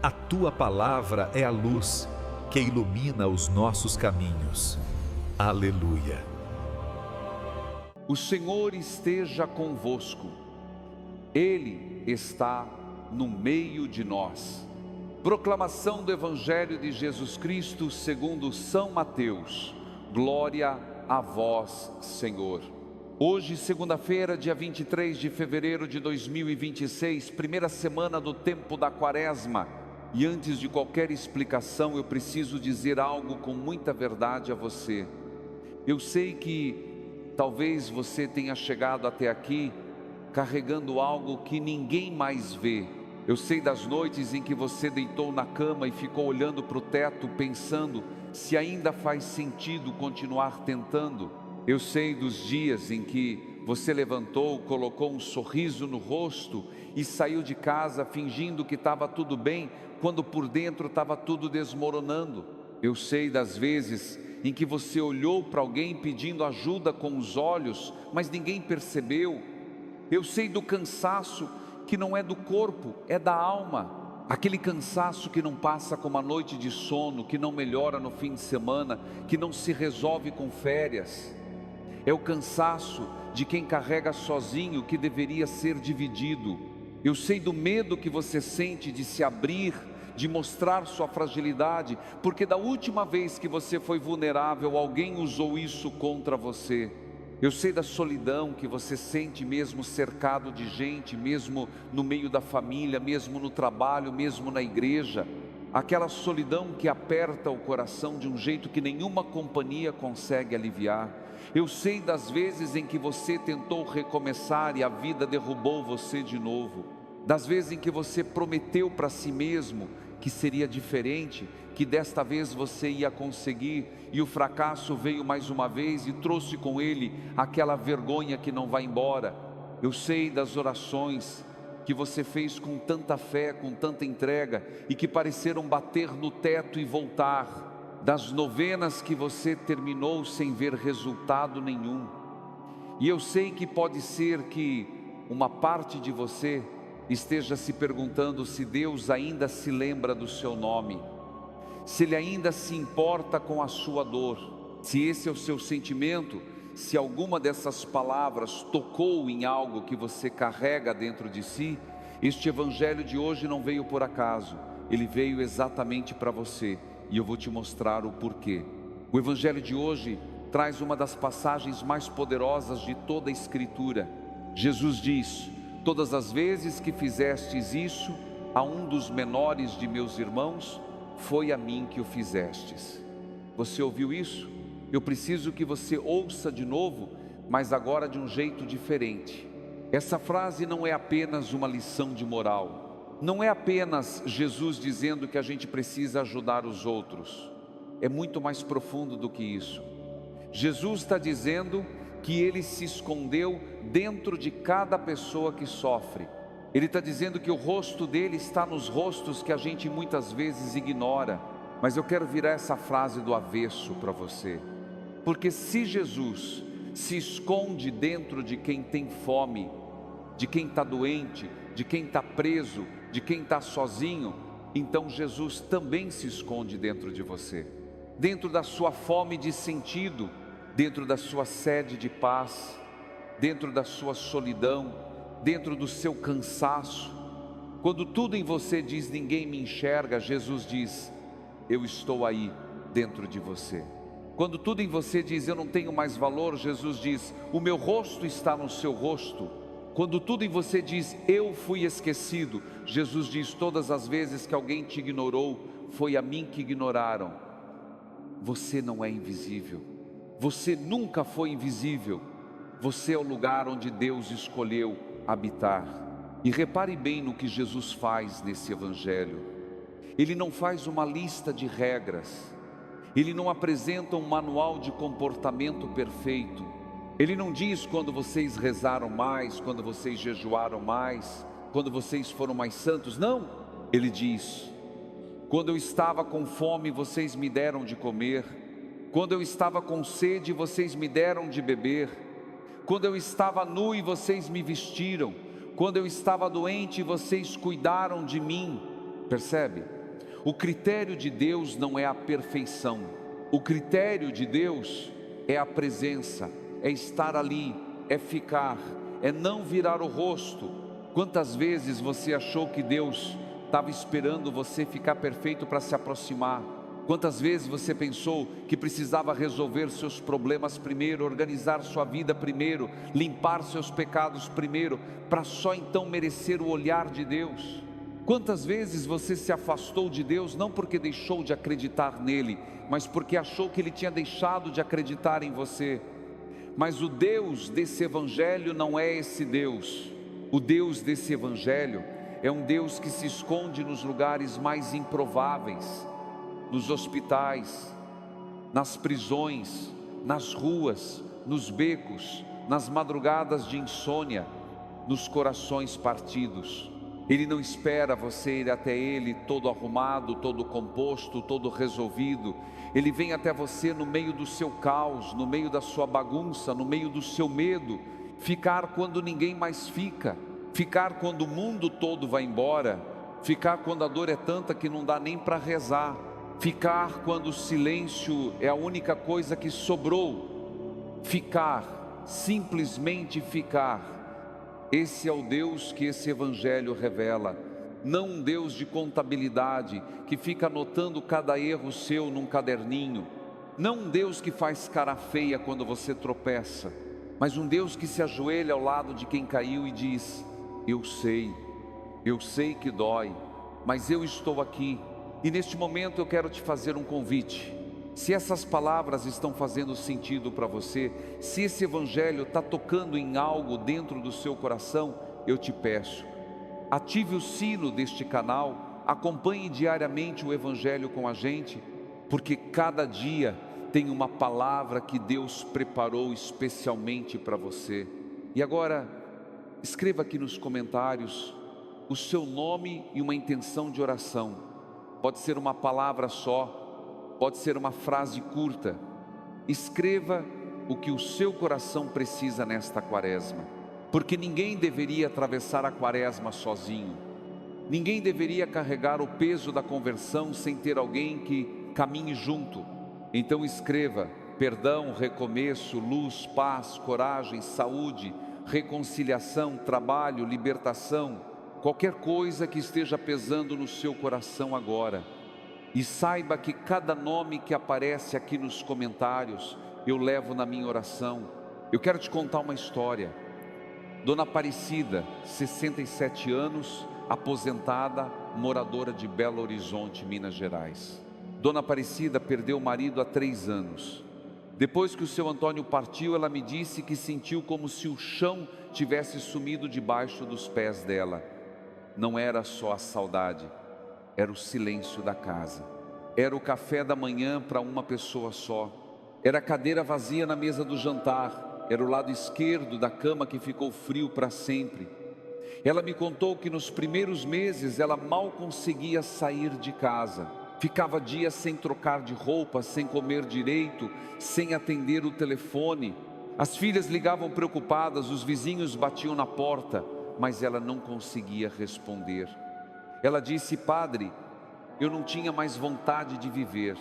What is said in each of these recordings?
A tua palavra é a luz que ilumina os nossos caminhos. Aleluia. O Senhor esteja convosco. Ele está no meio de nós. Proclamação do Evangelho de Jesus Cristo segundo São Mateus. Glória a vós, Senhor. Hoje, segunda-feira, dia 23 de fevereiro de 2026, primeira semana do tempo da Quaresma. E antes de qualquer explicação, eu preciso dizer algo com muita verdade a você. Eu sei que talvez você tenha chegado até aqui carregando algo que ninguém mais vê. Eu sei das noites em que você deitou na cama e ficou olhando para o teto pensando se ainda faz sentido continuar tentando. Eu sei dos dias em que você levantou, colocou um sorriso no rosto e saiu de casa fingindo que estava tudo bem, quando por dentro estava tudo desmoronando. Eu sei das vezes em que você olhou para alguém pedindo ajuda com os olhos, mas ninguém percebeu. Eu sei do cansaço que não é do corpo, é da alma. Aquele cansaço que não passa com uma noite de sono, que não melhora no fim de semana, que não se resolve com férias. É o cansaço de quem carrega sozinho, que deveria ser dividido. Eu sei do medo que você sente de se abrir, de mostrar sua fragilidade, porque da última vez que você foi vulnerável, alguém usou isso contra você. Eu sei da solidão que você sente mesmo cercado de gente, mesmo no meio da família, mesmo no trabalho, mesmo na igreja. Aquela solidão que aperta o coração de um jeito que nenhuma companhia consegue aliviar. Eu sei das vezes em que você tentou recomeçar e a vida derrubou você de novo. Das vezes em que você prometeu para si mesmo que seria diferente, que desta vez você ia conseguir, e o fracasso veio mais uma vez e trouxe com ele aquela vergonha que não vai embora. Eu sei das orações que você fez com tanta fé, com tanta entrega, e que pareceram bater no teto e voltar, das novenas que você terminou sem ver resultado nenhum. E eu sei que pode ser que uma parte de você esteja se perguntando se Deus ainda se lembra do seu nome, se Ele ainda se importa com a sua dor. Se esse é o seu sentimento, se alguma dessas palavras tocou em algo que você carrega dentro de si, este evangelho de hoje não veio por acaso, ele veio exatamente para você, e eu vou te mostrar o porquê. O evangelho de hoje traz uma das passagens mais poderosas de toda a Escritura. Jesus diz: todas as vezes que fizestes isso a um dos menores de meus irmãos, foi a mim que o fizestes. Você ouviu isso? Eu preciso que você ouça de novo, mas agora de um jeito diferente. Essa frase não é apenas uma lição de moral, não é apenas Jesus dizendo que a gente precisa ajudar os outros. É muito mais profundo do que isso. Jesus está dizendo que Ele se escondeu dentro de cada pessoa que sofre. Ele está dizendo que o rosto dele está nos rostos que a gente muitas vezes ignora. Mas eu quero virar essa frase do avesso para você. Porque se Jesus se esconde dentro de quem tem fome, de quem está doente, de quem está preso, de quem está sozinho, então Jesus também se esconde dentro de você. Dentro da sua fome de sentido, dentro da sua sede de paz, dentro da sua solidão, dentro do seu cansaço. Quando tudo em você diz ninguém me enxerga, Jesus diz: eu estou aí dentro de você. Quando tudo em você diz eu não tenho mais valor, Jesus diz: o meu rosto está no seu rosto. Quando tudo em você diz eu fui esquecido, Jesus diz: todas as vezes que alguém te ignorou, foi a mim que ignoraram. Você não é invisível. Você nunca foi invisível. Você é o lugar onde Deus escolheu habitar. E repare bem no que Jesus faz nesse evangelho. Ele não faz uma lista de regras. Ele não apresenta um manual de comportamento perfeito. Ele não diz quando vocês rezaram mais, quando vocês jejuaram mais, quando vocês foram mais santos. Não, ele diz: quando eu estava com fome, vocês me deram de comer. Quando eu estava com sede, vocês me deram de beber. Quando eu estava nu e vocês me vestiram. Quando eu estava doente, vocês cuidaram de mim. Percebe? O critério de Deus não é a perfeição. O critério de Deus é a presença, é estar ali, é ficar, é não virar o rosto. Quantas vezes você achou que Deus estava esperando você ficar perfeito para se aproximar? Quantas vezes você pensou que precisava resolver seus problemas primeiro, organizar sua vida primeiro, limpar seus pecados primeiro, para só então merecer o olhar de Deus? Quantas vezes você se afastou de Deus, não porque deixou de acreditar nele, mas porque achou que ele tinha deixado de acreditar em você? Mas o Deus desse evangelho não é esse Deus. O Deus desse evangelho é um Deus que se esconde nos lugares mais improváveis, nos hospitais, nas prisões, nas ruas, nos becos, nas madrugadas de insônia, nos corações partidos. Ele não espera você ir até Ele todo arrumado, todo composto, todo resolvido. Ele vem até você no meio do seu caos, no meio da sua bagunça, no meio do seu medo. Ficar quando ninguém mais fica, ficar quando o mundo todo vai embora, ficar quando a dor é tanta que não dá nem para rezar, ficar quando o silêncio é a única coisa que sobrou. Ficar, simplesmente ficar. Esse é o Deus que esse evangelho revela. Não um Deus de contabilidade, que fica anotando cada erro seu num caderninho. Não um Deus que faz cara feia quando você tropeça, mas um Deus que se ajoelha ao lado de quem caiu e diz: eu sei que dói, mas eu estou aqui. E neste momento eu quero te fazer um convite. Se essas palavras estão fazendo sentido para você, se esse evangelho está tocando em algo dentro do seu coração, eu te peço, ative o sino deste canal, acompanhe diariamente o evangelho com a gente, porque cada dia tem uma palavra que Deus preparou especialmente para você. E agora, escreva aqui nos comentários o seu nome e uma intenção de oração. Pode ser uma palavra só, pode ser uma frase curta. Escreva o que o seu coração precisa nesta quaresma, porque ninguém deveria atravessar a quaresma sozinho. Ninguém deveria carregar o peso da conversão sem ter alguém que caminhe junto. Então escreva: perdão, recomeço, luz, paz, coragem, saúde, reconciliação, trabalho, libertação. Qualquer coisa que esteja pesando no seu coração agora. E saiba que cada nome que aparece aqui nos comentários, eu levo na minha oração. Eu quero te contar uma história. Dona Aparecida, 67 anos, aposentada, moradora de Belo Horizonte, Minas Gerais. Dona Aparecida perdeu o marido há 3 anos. Depois que o seu Antônio partiu, ela me disse que sentiu como se o chão tivesse sumido debaixo dos pés dela. Não era só a saudade, era o silêncio da casa. Era o café da manhã para uma pessoa só. Era a cadeira vazia na mesa do jantar. Era o lado esquerdo da cama que ficou frio para sempre. Ela me contou que nos primeiros meses ela mal conseguia sair de casa. Ficava dias sem trocar de roupa, sem comer direito, sem atender o telefone. As filhas ligavam preocupadas, os vizinhos batiam na porta, mas ela não conseguia responder. Ela disse: padre, eu não tinha mais vontade de viver.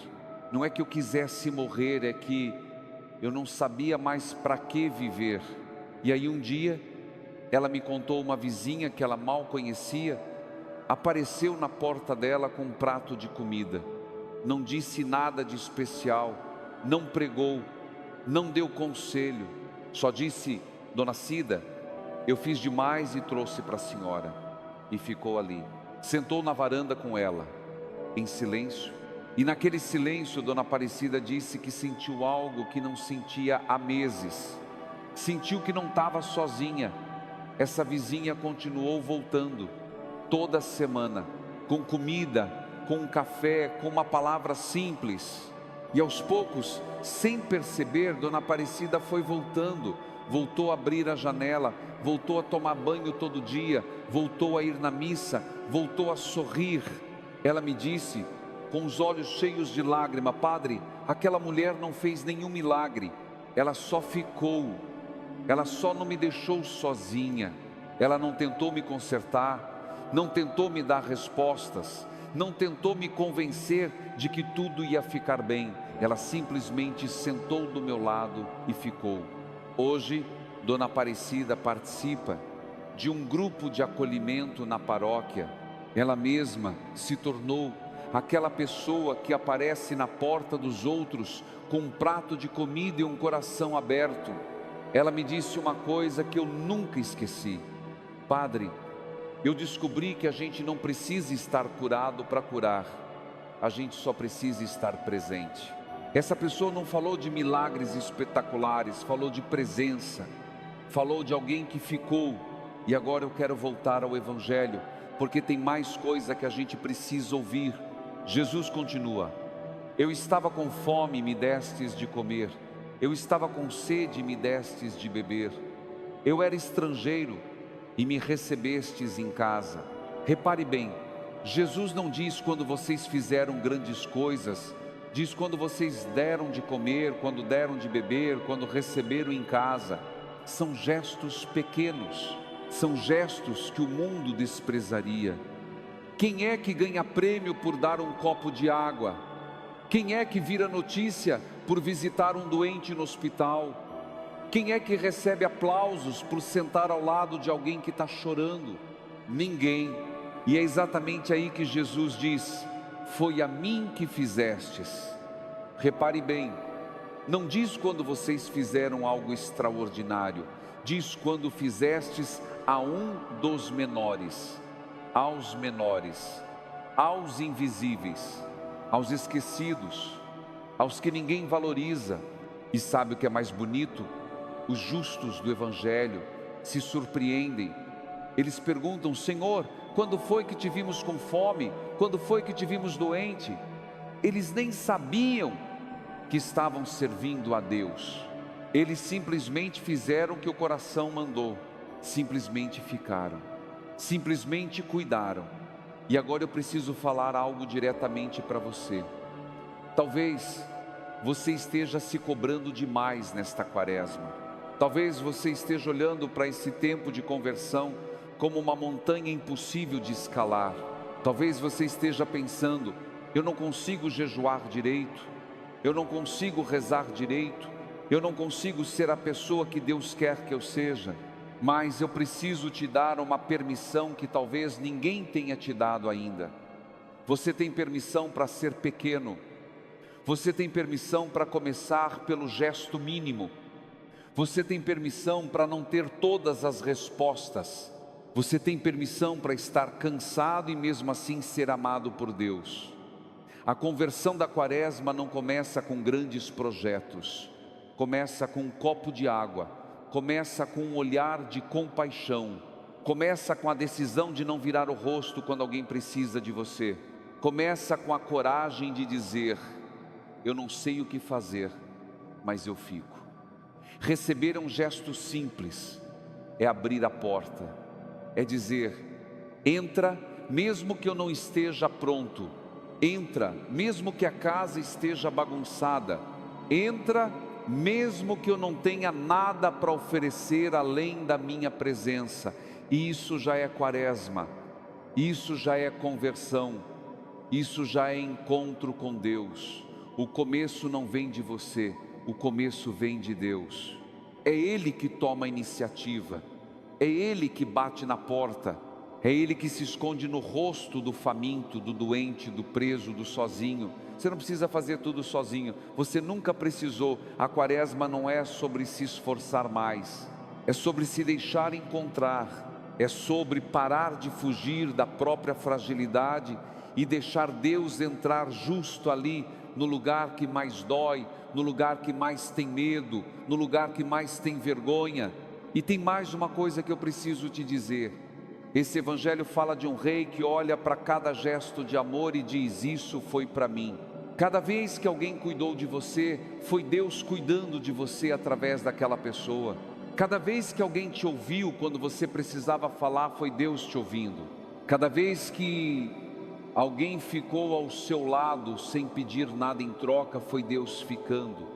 Não é que eu quisesse morrer, é que eu não sabia mais para que viver. E aí um dia, ela me contou, uma vizinha que ela mal conhecia, apareceu na porta dela com um prato de comida. Não disse nada de especial, não pregou, não deu conselho. Só disse: dona Cida, eu fiz demais e trouxe para a senhora. E ficou ali. Sentou na varanda com ela, em silêncio. E naquele silêncio, Dona Aparecida disse que sentiu algo que não sentia há meses. Sentiu que não estava sozinha. Essa vizinha continuou voltando, toda semana, com comida, com um café, com uma palavra simples. E aos poucos, sem perceber, Dona Aparecida foi voltando. Voltou a abrir a janela, voltou a tomar banho todo dia, voltou a ir na missa, voltou a sorrir. Ela me disse, com os olhos cheios de lágrima: padre, aquela mulher não fez nenhum milagre, ela só ficou, ela só não me deixou sozinha, ela não tentou me consertar, não tentou me dar respostas, não tentou me convencer de que tudo ia ficar bem. Ela simplesmente sentou do meu lado e ficou. Hoje, Dona Aparecida participa de um grupo de acolhimento na paróquia. Ela mesma se tornou aquela pessoa que aparece na porta dos outros com um prato de comida e um coração aberto. Ela me disse uma coisa que eu nunca esqueci: padre, eu descobri que a gente não precisa estar curado para curar, a gente só precisa estar presente. Essa pessoa não falou de milagres espetaculares, falou de presença, falou de alguém que ficou. E agora eu quero voltar ao Evangelho, porque tem mais coisa que a gente precisa ouvir. Jesus continua: eu estava com fome e me destes de comer, eu estava com sede e me destes de beber, eu era estrangeiro e me recebestes em casa. Repare bem, Jesus não diz quando vocês fizeram grandes coisas, diz quando vocês deram de comer, quando deram de beber, quando receberam em casa. São gestos pequenos, são gestos que o mundo desprezaria. Quem é que ganha prêmio por dar um copo de água? Quem é que vira notícia por visitar um doente no hospital? Quem é que recebe aplausos por sentar ao lado de alguém que está chorando? Ninguém. E é exatamente aí que Jesus diz: foi a mim que fizestes. Repare bem, não diz quando vocês fizeram algo extraordinário, diz quando fizestes a um dos menores, aos menores, aos invisíveis, aos esquecidos, aos que ninguém valoriza. E sabe o que é mais bonito? Os justos do Evangelho se surpreendem. Eles perguntam: Senhor, quando foi que te vimos com fome? Quando foi que te vimos doente? Eles nem sabiam que estavam servindo a Deus. Eles simplesmente fizeram o que o coração mandou. Simplesmente ficaram. Simplesmente cuidaram. E agora eu preciso falar algo diretamente para você. Talvez você esteja se cobrando demais nesta quaresma. Talvez você esteja olhando para esse tempo de conversão como uma montanha impossível de escalar. Talvez você esteja pensando: eu não consigo jejuar direito, eu não consigo rezar direito, eu não consigo ser a pessoa que Deus quer que eu seja. Mas eu preciso te dar uma permissão que talvez ninguém tenha te dado ainda. Você tem permissão para ser pequeno. Você tem permissão para começar pelo gesto mínimo. Você tem permissão para não ter todas as respostas. Você tem permissão para estar cansado e mesmo assim ser amado por Deus. A conversão da quaresma não começa com grandes projetos. Começa com um copo de água. Começa com um olhar de compaixão. Começa com a decisão de não virar o rosto quando alguém precisa de você. Começa com a coragem de dizer: eu não sei o que fazer, mas eu fico. Receber é um gesto simples, é abrir a porta, é dizer: entra mesmo que eu não esteja pronto, entra mesmo que a casa esteja bagunçada, entra mesmo que eu não tenha nada para oferecer além da minha presença. Isso já é quaresma, isso já é conversão, isso já é encontro com Deus. O começo não vem de você, o começo vem de Deus. É Ele que toma a iniciativa, é Ele que bate na porta, é Ele que se esconde no rosto do faminto, do doente, do preso, do sozinho. Você não precisa fazer tudo sozinho, você nunca precisou. A quaresma não é sobre se esforçar mais, é sobre se deixar encontrar, é sobre parar de fugir da própria fragilidade e deixar Deus entrar justo ali, no lugar que mais dói, no lugar que mais tem medo, no lugar que mais tem vergonha. E tem mais uma coisa que eu preciso te dizer. Esse evangelho fala de um rei que olha para cada gesto de amor e diz: isso foi para mim. Cada vez que alguém cuidou de você, foi Deus cuidando de você através daquela pessoa. Cada vez que alguém te ouviu quando você precisava falar, foi Deus te ouvindo. Cada vez que alguém ficou ao seu lado sem pedir nada em troca, foi Deus ficando.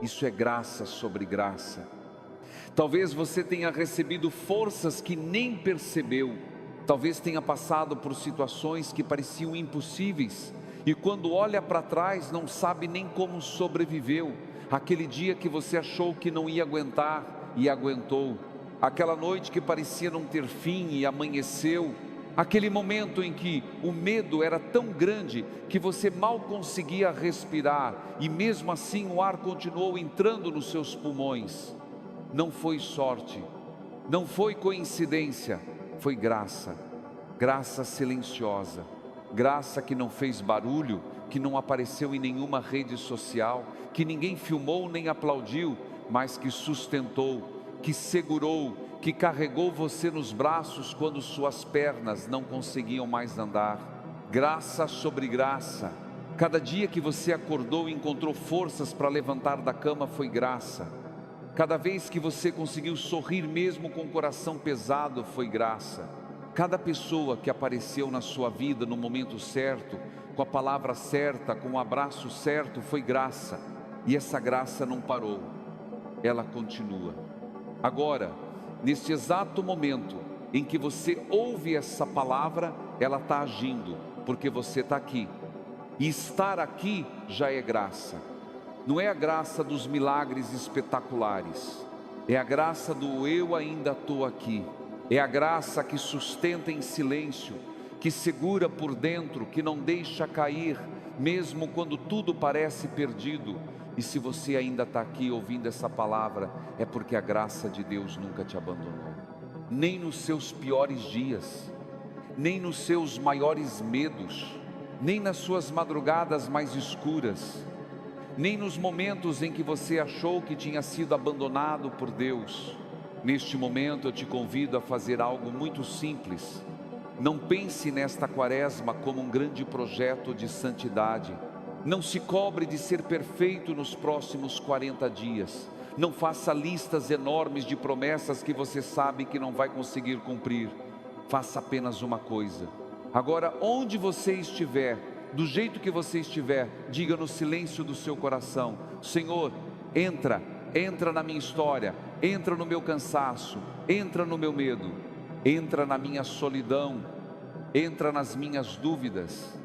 Isso é graça sobre graça. Talvez você tenha recebido forças que nem percebeu. Talvez tenha passado por situações que pareciam impossíveis e quando olha para trás não sabe nem como sobreviveu. Aquele dia que você achou que não ia aguentar e aguentou. Aquela noite que parecia não ter fim e amanheceu. Aquele momento em que o medo era tão grande que você mal conseguia respirar e mesmo assim o ar continuou entrando nos seus pulmões. Não foi sorte, não foi coincidência, foi graça. Graça silenciosa, graça que não fez barulho, que não apareceu em nenhuma rede social, que ninguém filmou nem aplaudiu, mas que sustentou, que segurou, que carregou você nos braços quando suas pernas não conseguiam mais andar. Graça sobre graça. Cada dia que você acordou e encontrou forças para levantar da cama foi graça. Cada vez que você conseguiu sorrir mesmo com o coração pesado foi graça. Cada pessoa que apareceu na sua vida no momento certo, com a palavra certa, com o abraço certo, foi graça. E essa graça não parou, ela continua. Agora, neste exato momento em que você ouve essa palavra, ela está agindo, porque você está aqui. E estar aqui já é graça. Não é a graça dos milagres espetaculares, é a graça do eu ainda estou aqui. É a graça que sustenta em silêncio, que segura por dentro, que não deixa cair, mesmo quando tudo parece perdido. E se você ainda está aqui ouvindo essa palavra, é porque a graça de Deus nunca te abandonou. Nem nos seus piores dias, nem nos seus maiores medos, nem nas suas madrugadas mais escuras, nem nos momentos em que você achou que tinha sido abandonado por Deus. Neste momento eu te convido a fazer algo muito simples. Não pense nesta quaresma como um grande projeto de santidade. Não se cobre de ser perfeito nos próximos 40 dias. Não faça listas enormes de promessas que você sabe que não vai conseguir cumprir. Faça apenas uma coisa. Agora, onde você estiver, do jeito que você estiver, diga no silêncio do seu coração: Senhor, entra na minha história, entra no meu cansaço, entra no meu medo, entra na minha solidão, entra nas minhas dúvidas,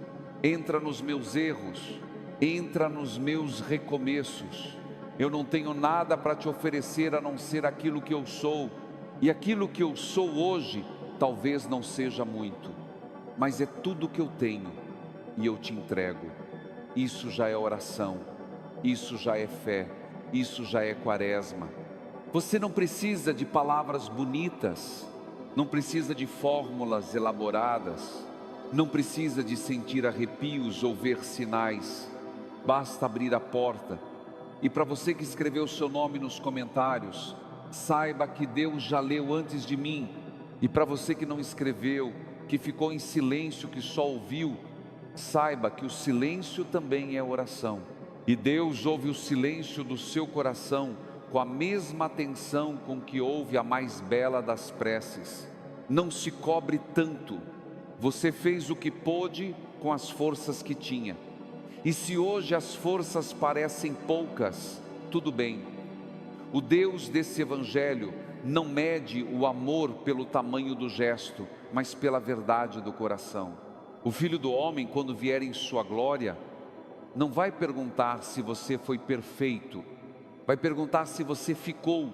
entra nos meus erros, entra nos meus recomeços. Eu não tenho nada para te oferecer a não ser aquilo que eu sou, e aquilo que eu sou hoje talvez não seja muito, mas é tudo que eu tenho e eu te entrego. Isso já é oração, isso já é fé, isso já é quaresma. Você não precisa de palavras bonitas, não precisa de fórmulas elaboradas, não precisa de sentir arrepios ou ver sinais. Basta abrir a porta. E para você que escreveu o seu nome nos comentários, saiba que Deus já leu antes de mim. E para você que não escreveu, que ficou em silêncio, que só ouviu, saiba que o silêncio também é oração. E Deus ouve o silêncio do seu coração com a mesma atenção com que ouve a mais bela das preces. Não se cobre tanto. Você fez o que pôde com as forças que tinha. E se hoje as forças parecem poucas, tudo bem. O Deus desse evangelho não mede o amor pelo tamanho do gesto, mas pela verdade do coração. O Filho do Homem, quando vier em sua glória, não vai perguntar se você foi perfeito, vai perguntar se você ficou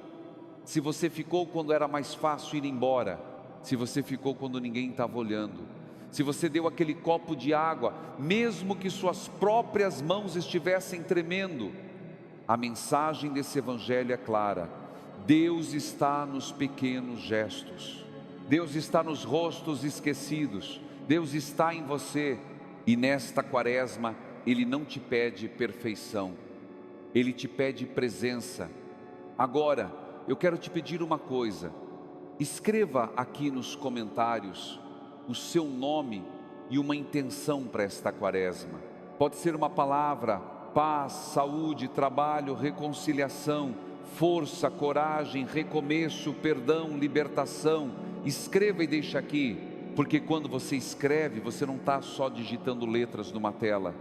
quando era mais fácil ir embora, se você ficou quando ninguém estava olhando, se você deu aquele copo de água, mesmo que suas próprias mãos estivessem tremendo. A mensagem desse evangelho é clara: Deus está nos pequenos gestos, Deus está nos rostos esquecidos, Deus está em você. E nesta quaresma Ele não te pede perfeição, Ele te pede presença. Agora, eu quero te pedir uma coisa: escreva aqui nos comentários o seu nome e uma intenção para esta quaresma. Pode ser uma palavra: paz, saúde, trabalho, reconciliação, força, coragem, recomeço, perdão, libertação. Escreva e deixa aqui, porque quando você escreve, você não está só digitando letras numa tela,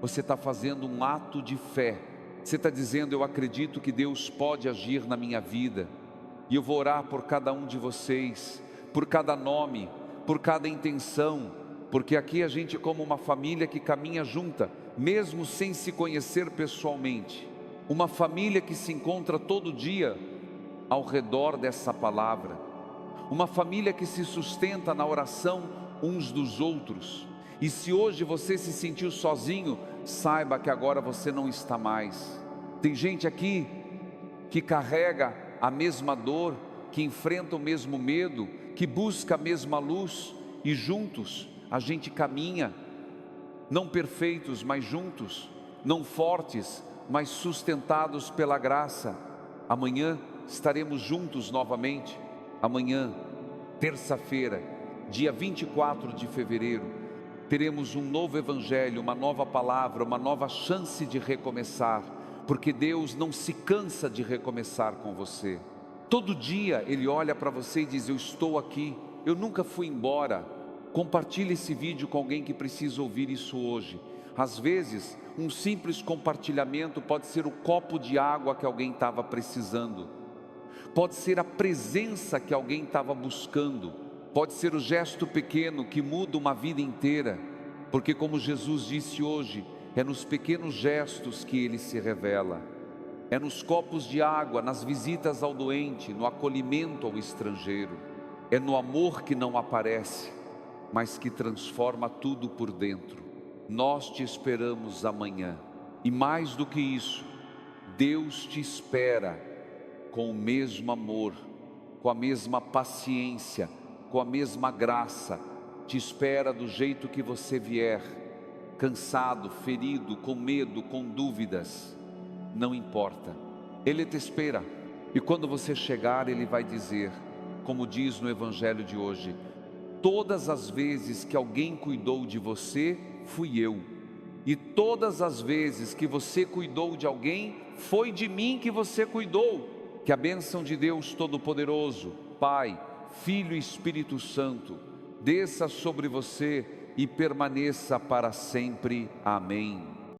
você está fazendo um ato de fé. Você está dizendo: eu acredito que Deus pode agir na minha vida, e eu vou orar por cada um de vocês, por cada nome, por cada intenção, porque aqui a gente é como uma família que caminha junta, mesmo sem se conhecer pessoalmente. Uma família que se encontra todo dia ao redor dessa palavra. Uma família que se sustenta na oração uns dos outros. E se hoje você se sentiu sozinho, saiba que agora você não está mais. Tem gente aqui que carrega a mesma dor, que enfrenta o mesmo medo, que busca a mesma luz, e juntos a gente caminha, não perfeitos, mas juntos, não fortes, mas sustentados pela graça. Amanhã estaremos juntos novamente. Amanhã, terça-feira, dia 24 de fevereiro, teremos um novo evangelho, uma nova palavra, uma nova chance de recomeçar, porque Deus não se cansa de recomeçar com você. Todo dia Ele olha para você e diz: eu estou aqui, eu nunca fui embora. Compartilhe esse vídeo com alguém que precisa ouvir isso hoje. Às vezes, um simples compartilhamento pode ser o copo de água que alguém estava precisando, pode ser a presença que alguém estava buscando, pode ser o gesto pequeno que muda uma vida inteira, porque como Jesus disse hoje, é nos pequenos gestos que Ele se revela, é nos copos de água, nas visitas ao doente, no acolhimento ao estrangeiro, é no amor que não aparece, mas que transforma tudo por dentro. Nós te esperamos amanhã, e mais do que isso, Deus te espera com o mesmo amor, com a mesma paciência, com a mesma graça. Te espera do jeito que você vier, cansado, ferido, com medo, com dúvidas, não importa, Ele te espera. E quando você chegar, Ele vai dizer, como diz no evangelho de hoje: todas as vezes que alguém cuidou de você, fui eu, e todas as vezes que você cuidou de alguém, foi de mim que você cuidou. Que a bênção de Deus Todo-Poderoso, Pai, Filho e Espírito Santo, desça sobre você e permaneça para sempre. Amém.